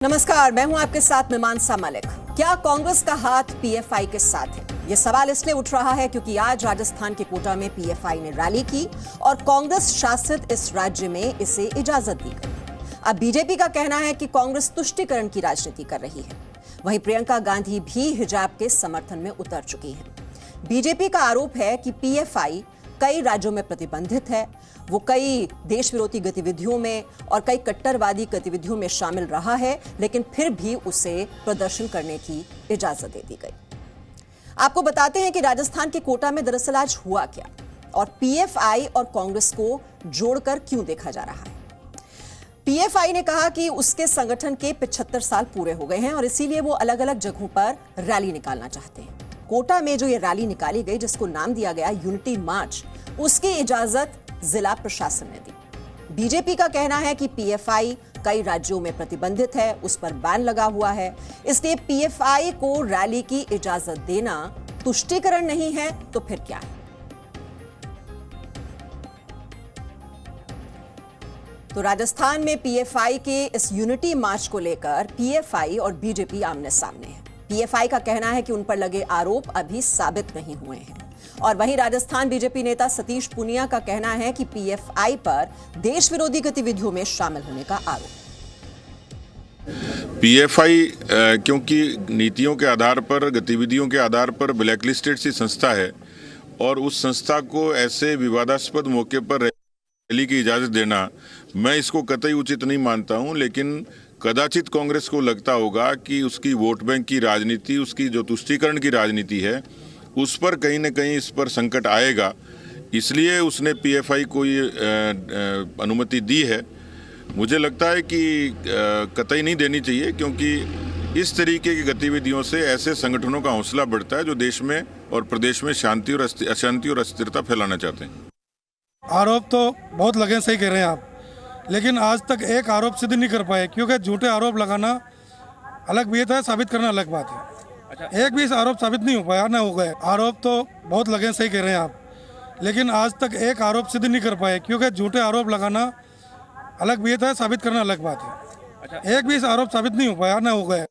नमस्कार, मैं हूं आपके साथ मीमांसा मलिक। क्या कांग्रेस का हाथ पीएफआई के साथ है? ये सवाल इसलिए उठ रहा है क्योंकि आज राजस्थान के कोटा में पीएफआई ने रैली की और कांग्रेस शासित इस राज्य में इसे इजाजत दी गई। अब बीजेपी का कहना है कि कांग्रेस तुष्टीकरण की राजनीति कर रही है। वहीं प्रियंका गांधी भी हिजाब के समर्थन में उतर चुकी हैं। बीजेपी का आरोप है कि पीएफआई कई राज्यों में प्रतिबंधित है, वो कई देश विरोधी गतिविधियों में और कई कट्टरवादी गतिविधियों में शामिल रहा है, लेकिन फिर भी उसे प्रदर्शन करने की इजाजत दे दी गई। आपको बताते हैं कि राजस्थान के कोटा में दरअसल आज हुआ क्या और पीएफआई और कांग्रेस को जोड़कर क्यों देखा जा रहा है। पीएफआई ने कहा कि उसके संगठन के 75 साल पूरे हो गए हैं और इसीलिए वो अलग अलग जगहों पर रैली निकालना चाहते हैं। कोटा में जो ये रैली निकाली गई, जिसको नाम दिया गया यूनिटी मार्च, उसकी इजाजत जिला प्रशासन ने दी। बीजेपी का कहना है कि पीएफआई कई राज्यों में प्रतिबंधित है, उस पर बैन लगा हुआ है, इसलिए पीएफआई को रैली की इजाजत देना तुष्टीकरण नहीं है तो फिर क्या है। तो राजस्थान में पीएफआई के इस यूनिटी मार्च को लेकर पीएफआई और बीजेपी आमने सामने है। पीएफआई का कहना है कि उन पर लगे आरोप अभी साबित नहीं हुए हैं और वहीं राजस्थान बीजेपी नेता सतीश पूनिया का कहना है कि पीएफआई पर देश विरोधी गतिविधियों में शामिल होने का आरोप। पीएफआई क्योंकि नीतियों के आधार पर, गतिविधियों के आधार पर ब्लैकलिस्टेड सी संस्था है और उस संस्था को ऐसे विवादास्पद मौके पर रैली की इजाजत देना, मैं इसको कतई उचित नहीं मानता हूं। लेकिन कदाचित कांग्रेस को लगता होगा कि उसकी वोट बैंक की राजनीति, उसकी जो तुष्टीकरण की राजनीति है, उस पर कहीं न कहीं इस पर संकट आएगा, इसलिए उसने पीएफआई को ये अनुमति दी है। मुझे लगता है कि कतई नहीं देनी चाहिए, क्योंकि इस तरीके की गतिविधियों से ऐसे संगठनों का हौसला बढ़ता है जो देश में और प्रदेश में शांति और अशांति और अस्थिरता फैलाना चाहते हैं। आरोप तो बहुत लगे, सही कह रहे हैं आप, लेकिन आज तक एक आरोप सिद्ध नहीं कर पाए, क्योंकि झूठे आरोप लगाना अलग बात है, साबित करना अलग बात है। एक भी आरोप साबित नहीं हो पाया, ना हो गए। आरोप तो बहुत लगे, सही कह रहे हैं आप, लेकिन आज तक एक आरोप सिद्ध नहीं कर पाए, क्योंकि झूठे आरोप लगाना अलग बात है, साबित करना अलग बात है। एक भी आरोप साबित नहीं हो पाया, ना हो गए।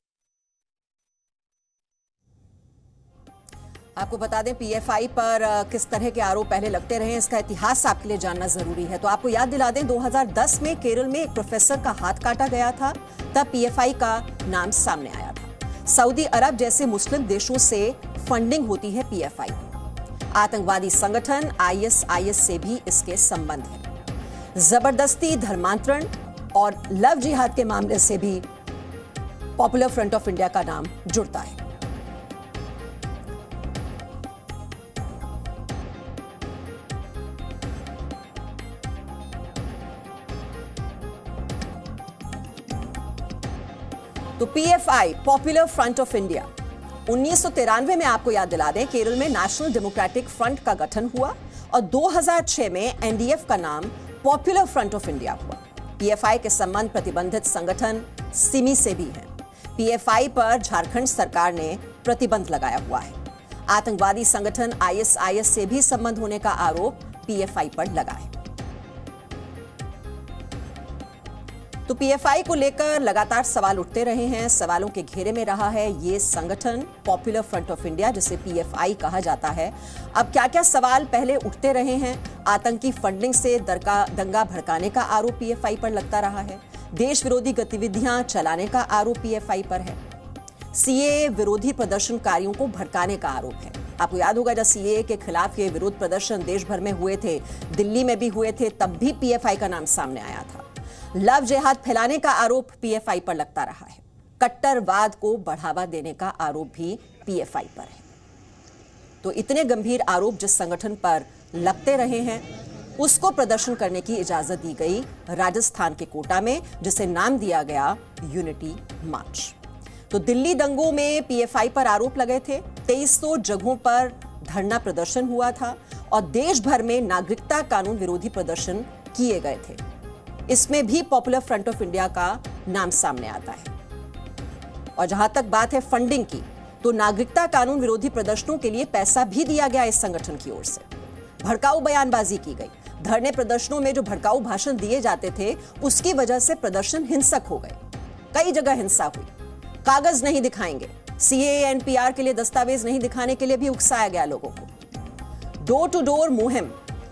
आपको बता दें, पीएफआई पर किस तरह के आरोप पहले लगते रहे, इसका इतिहास आपके लिए जानना जरूरी है। तो आपको याद दिला दें, 2010 में केरल में एक प्रोफेसर का हाथ काटा गया था, तब पीएफआई का नाम सामने आया था। सऊदी अरब जैसे मुस्लिम देशों से फंडिंग होती है पीएफआई को। आतंकवादी संगठन आईएसआईएस से भी इसके संबंध है। जबरदस्ती, धर्मांतरण और लव जिहाद के मामले से भी पॉपुलर फ्रंट ऑफ इंडिया का नाम जुड़ता है। तो PFI, popular front of India, 1993 में आपको याद दिला दें, केरल में नेशनल डेमोक्रेटिक फ्रंट का गठन हुआ और 2006 में एनडीएफ का नाम पॉपुलर फ्रंट ऑफ इंडिया हुआ। पीएफआई के संबंध प्रतिबंधित संगठन सिमी से भी हैं। पीएफआई पर झारखंड सरकार ने प्रतिबंध लगाया हुआ है। आतंकवादी संगठन आईएसआईएस से भी संबंध होने का आरोप पीएफआई पर लगा है। तो पीएफआई को लेकर लगातार सवाल उठते रहे हैं। सवालों के घेरे में रहा है ये संगठन पॉपुलर फ्रंट ऑफ इंडिया, जिसे पीएफआई कहा जाता है। अब क्या क्या सवाल पहले उठते रहे हैं। आतंकी फंडिंग से दंगा भड़काने का आरोप पीएफआई पर लगता रहा है। देश विरोधी गतिविधियां चलाने का आरोप पीएफआई पर है। सीएए विरोधी प्रदर्शनकारियों को भड़काने का आरोप है। आपको याद होगा, जब सीएए के खिलाफ ये विरोध प्रदर्शन देश भर में हुए थे, दिल्ली में भी हुए थे, तब भी पीएफआई का नाम सामने आया था। लव जिहाद फैलाने का आरोप पीएफआई पर लगता रहा है। कट्टरवाद को बढ़ावा देने का आरोप भी पीएफआई पर है। तो इतने गंभीर आरोप जिस संगठन पर लगते रहे हैं, उसको प्रदर्शन करने की इजाजत दी गई राजस्थान के कोटा में, जिसे नाम दिया गया यूनिटी मार्च। तो दिल्ली दंगों में पीएफआई पर आरोप लगे थे। 2300 जगहों पर धरना प्रदर्शन हुआ था और देश भर में नागरिकता कानून विरोधी प्रदर्शन किए गए थे। इसमें भी पॉपुलर फ्रंट ऑफ इंडिया का नाम सामने आता है। और जहां तक बात है फंडिंग की, तो नागरिकता कानून विरोधी प्रदर्शनों के लिए पैसा भी दिया गया इस संगठन की ओर से। भड़काऊ बयानबाजी की गई। धरने प्रदर्शनों में जो भड़काऊ भाषण दिए जाते थे, उसकी वजह से प्रदर्शन हिंसक हो गए। कई जगह हिंसा हुई, कागज नहीं दिखाएंगे, सीएए एनपीआर के लिए दस्तावेज नहीं दिखाने के लिए भी उकसाया गया लोगों को। डोर टू डोर मुहिम,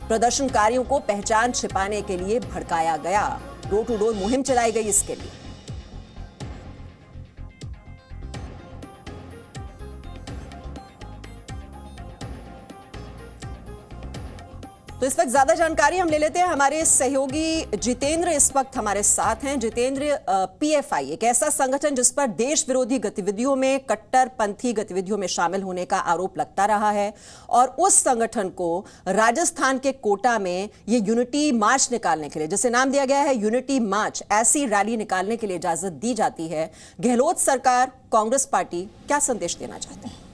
प्रदर्शनकारियों को पहचान छिपाने के लिए भड़काया गया। डोर टू डोर मुहिम चलाई गई इसके लिए। तो इस वक्त ज्यादा जानकारी हम ले लेते हैं, हमारे सहयोगी जितेंद्र इस वक्त हमारे साथ हैं। जितेंद्र, पीएफआई एक ऐसा संगठन जिस पर देश विरोधी गतिविधियों में, कट्टरपंथी गतिविधियों में शामिल होने का आरोप लगता रहा है, और उस संगठन को राजस्थान के कोटा में ये यूनिटी मार्च निकालने के लिए, जिसे नाम दिया गया है यूनिटी मार्च, ऐसी रैली निकालने के लिए इजाजत दी जाती है। गहलोत सरकार, कांग्रेस पार्टी क्या संदेश देना चाहते हैं?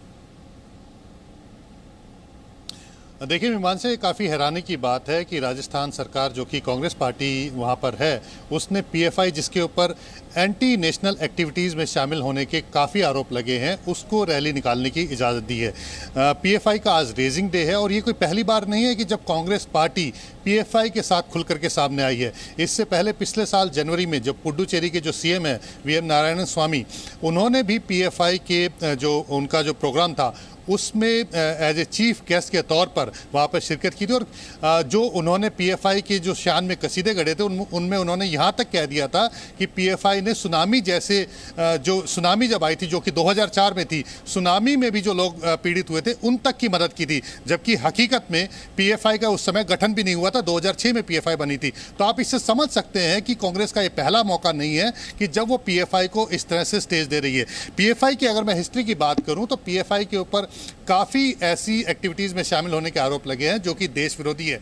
देखिए मीमांसा, काफ़ी हैरानी की बात है कि राजस्थान सरकार, जो कि कांग्रेस पार्टी वहाँ पर है, उसने पीएफआई, जिसके ऊपर एंटी नेशनल एक्टिविटीज़ में शामिल होने के काफ़ी आरोप लगे हैं, उसको रैली निकालने की इजाज़त दी है। पीएफआई का आज रेजिंग डे है और ये कोई पहली बार नहीं है कि जब कांग्रेस पार्टी पीएफआई के साथ खुल करके सामने आई है। इससे पहले पिछले साल जनवरी में जब पुडुचेरी के जो सीएम है वीएम नारायण स्वामी, उन्होंने भी पीएफआई के जो उनका जो प्रोग्राम था उसमें एज ए चीफ गेस्ट के तौर पर वहाँ पर शिरकत की थी, और जो उन्होंने पीएफआई के जो शान में कसीदे गढ़े थे उनमें उन्होंने यहाँ तक कह दिया था कि पीएफआई ने सुनामी जैसे, जो सुनामी जब आई थी जो कि 2004 में थी, सुनामी में भी जो लोग पीड़ित हुए थे उन तक की मदद की थी, जबकि हकीकत में पीएफआई का उस समय गठन भी नहीं हुआ था, 2006 में पीएफआई बनी थी। तो आप इससे समझ सकते हैं कि कांग्रेस का ये पहला मौका नहीं है कि जब वो पीएफआई को इस तरह से स्टेज दे रही है। पीएफआई की अगर मैं हिस्ट्री की बात करूँ तो पीएफआई के ऊपर काफ़ी ऐसी एक्टिविटीज़ में शामिल होने के आरोप लगे हैं जो कि देश विरोधी है।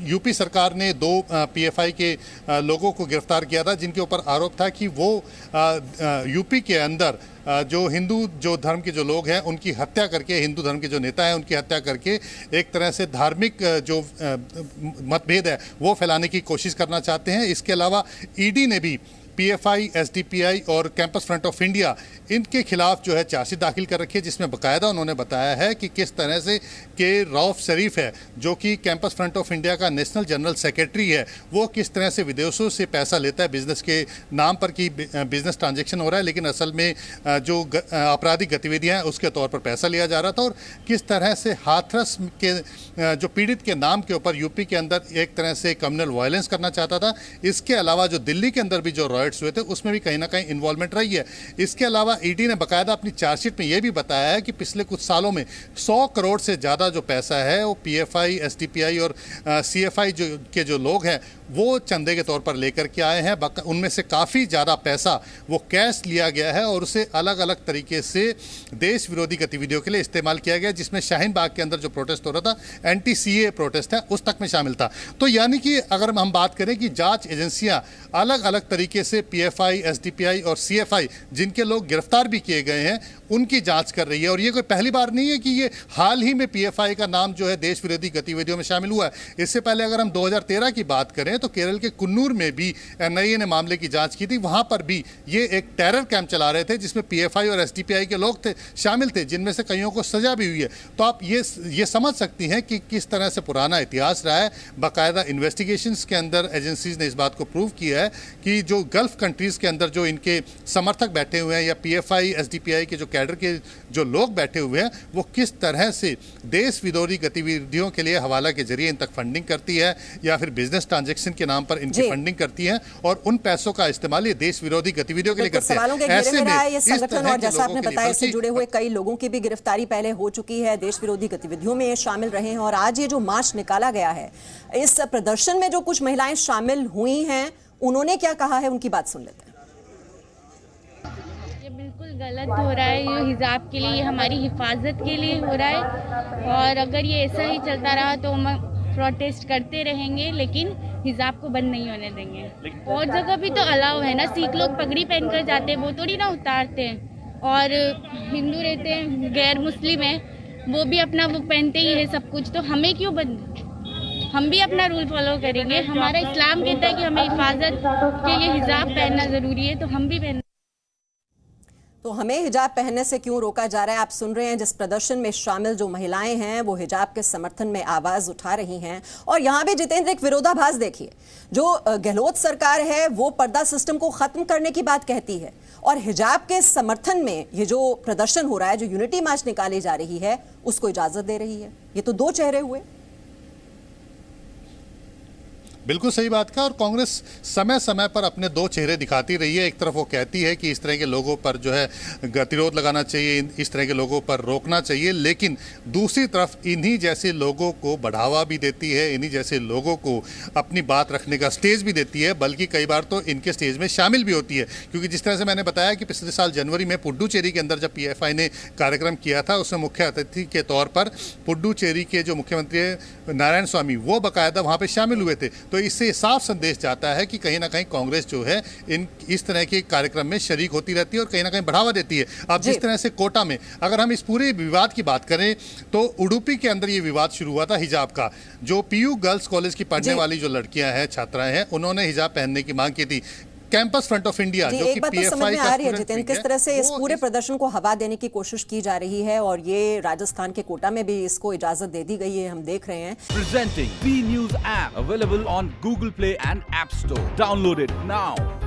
यूपी सरकार ने 2 पीएफआई के लोगों को गिरफ्तार किया था, जिनके ऊपर आरोप था कि वो यूपी के अंदर जो हिंदू जो धर्म के जो लोग हैं उनकी हत्या करके, हिंदू धर्म के जो नेता हैं उनकी हत्या करके एक तरह से धार्मिक जो मतभेद है वो फैलाने की कोशिश करना चाहते हैं। इसके अलावा ईडी ने भी पीएफआई, एसडीपीआई और कैंपस फ्रंट ऑफ इंडिया, इनके खिलाफ जो है चार्जशीट दाखिल कर रखी है, जिसमें बाकायदा उन्होंने बताया है कि किस तरह से के रऊफ शरीफ है, जो कि कैंपस फ्रंट ऑफ इंडिया का नेशनल जनरल सेक्रेटरी है, वो किस तरह से विदेशों से पैसा लेता है बिजनेस के नाम पर, कि बिजनेस ट्रांजैक्शन हो रहा है लेकिन असल में जो आपराधिक गतिविधियां हैं उसके तौर पर पैसा लिया जा रहा था, और किस तरह से हाथरस के जो पीड़ित के नाम के ऊपर यूपी के अंदर एक तरह से कम्युनल वायलेंस करना चाहता था। इसके अलावा जो दिल्ली के अंदर भी जो रॉयट्स हुए थे उसमें भी कहीं ना कहीं इन्वॉल्वमेंट रही है। इसके अलावा ईडी ने बाकायदा अपनी चार्जशीट में यह भी बताया है कि पिछले कुछ सालों में 100 करोड़ से ज़्यादा जो पैसा है वो पीएफआई, एसडीपीआई और सीएफआई के जो लोग हैं वो चंदे के तौर पर लेकर के आए हैं। उनमें से काफ़ी ज़्यादा पैसा वो कैश लिया गया है और उसे अलग अलग तरीके से देश विरोधी गतिविधियों के लिए इस्तेमाल किया गया, जिसमें शाहीन बाग के अंदर जो प्रोटेस्ट हो रहा था, एंटी सीए प्रोटेस्ट है, उस तक में शामिल था। तो यानी कि अगर हम बात करें कि जांच एजेंसियां अलग अलग तरीके से पीएफआई, एसडीपीआई और सीएफआई, जिनके लोग गिरफ्तार भी किए गए हैं, उनकी जांच कर रही है। और ये कोई पहली बार नहीं है कि ये हाल ही में पीएफआई का नाम जो है देश विरोधी गतिविधियों में शामिल हुआ है। इससे पहले अगर हम 2013 की बात करें तो केरल के कुन्नूर में भी एनआईए ने मामले की जांच की थी। वहां पर भी ये एक टेरर कैंप चला रहे थे जिसमें पीएफआई और एसडीपीआई के लोग थे, शामिल थे, जिनमें से कईयों को सजा भी हुई है। तो आप ये समझ सकती हैं कि किस तरह से पुराना इतिहास रहा है। बाकायदा इन्वेस्टिगेशंस के अंदर एजेंसीज ने इस बात को प्रूव किया है कि जो गल्फ कंट्रीज के अंदर जो इनके समर्थक बैठे हुए हैं या पीएफआई, एसडीपीआई के जो कैडर के जो लोग बैठे हुए हैं, वो किस तरह से देश विरोधी गतिविधियों के लिए हवाला के जरिए इन तक फंडिंग करती है या फिर बिजनेस ट्रांजैक्शन के नाम पर इनकी फंडिंग करती है और उन पैसों का इस्तेमाल ये देश विरोधी गतिविधियों के लिए करते हैं। ऐसे में ये संगठन, और जैसा आपने बताया, इससे जुड़े हुए कई लोगों की भी गिरफ्तारी पहले हो चुकी है, देश विरोधी गतिविधियों में शामिल रहे हैं। और आज ये जो मार्च निकाला गया है, इस प्रदर्शन में जो कुछ महिलाएं शामिल हुई हैं, उन्होंने क्या कहा है, उनकी बात सुन लेते हैं। ये बिल्कुल गलत हो रहा है, ये हिजाब के लिए, हमारी हिफाजत के लिए हो रहा है, और अगर ये ऐसा ही चलता रहा तो हम प्रोटेस्ट करते रहेंगे, लेकिन हिजाब को बंद नहीं होने देंगे। और जगह भी तो अलाउ है ना, सिख लोग पगड़ी पहनकर जाते हैं, वो थोड़ी ना उतारते हैं, और हिंदू रहते हैं, गैर मुस्लिम है, वो भी अपना वो पहनते ही है सब कुछ, तो हमें क्यों बंद? हम भी अपना रूल फॉलो करेंगे। हमारा इस्लाम कहता है कि हमें हिफाजत के लिए हिजाब पहनना ज़रूरी है, तो हम भी पहन। तो हमें हिजाब पहनने से क्यों रोका जा रहा है? आप सुन रहे हैं जिस प्रदर्शन में शामिल जो महिलाएं हैं वो हिजाब के समर्थन में आवाज उठा रही हैं। और यहां भी जितेंद्र एक विरोधाभास देखिए, जो गहलोत सरकार है वो पर्दा सिस्टम को खत्म करने की बात कहती है और हिजाब के समर्थन में ये जो प्रदर्शन हो रहा है, जो यूनिटी मार्च निकाली जा रही है, उसको इजाजत दे रही है। ये तो दो चेहरे हुए। बिल्कुल सही बात का। और कांग्रेस समय समय पर अपने दो चेहरे दिखाती रही है। एक तरफ वो कहती है कि इस तरह के लोगों पर जो है गतिरोध लगाना चाहिए, इस तरह के लोगों पर रोकना चाहिए, लेकिन दूसरी तरफ इन्हीं जैसे लोगों को बढ़ावा भी देती है, इन्हीं जैसे लोगों को अपनी बात रखने का स्टेज भी देती है, बल्कि कई बार तो इनके स्टेज में शामिल भी होती है। क्योंकि जिस तरह से मैंने बताया कि पिछले साल जनवरी में पुडुचेरी के अंदर जब PFI ने कार्यक्रम किया था, उसमें मुख्य अतिथि के तौर पर पुडुचेरी के जो मुख्यमंत्री नारायण स्वामी वो बाकायदा वहाँ पर शामिल हुए थे। तो इससे साफ संदेश जाता है कि कहीं ना कहीं कांग्रेस जो है इस तरह के कार्यक्रम में शरीक होती रहती है और कहीं ना कहीं बढ़ावा देती है। अब जिस तरह से कोटा में अगर हम इस पूरे विवाद की बात करें तो उडुपी के अंदर ये विवाद शुरू हुआ था हिजाब का। जो PU गर्ल्स कॉलेज की पढ़ने वाली जो लड़कियां हैं, छात्राएं हैं, उन्होंने हिजाब पहनने की मांग की थी। कैंपस फ्रंट ऑफ इंडिया जो कि PFI समझ में आ रही है जितेंद्र, किस तरह से इस पूरे प्रदर्शन को हवा देने की कोशिश की जा रही है और ये राजस्थान के कोटा में भी इसको इजाजत दे दी गई है, हम देख रहे हैं। Presenting B News app available on Google Play and App Store. Download it now.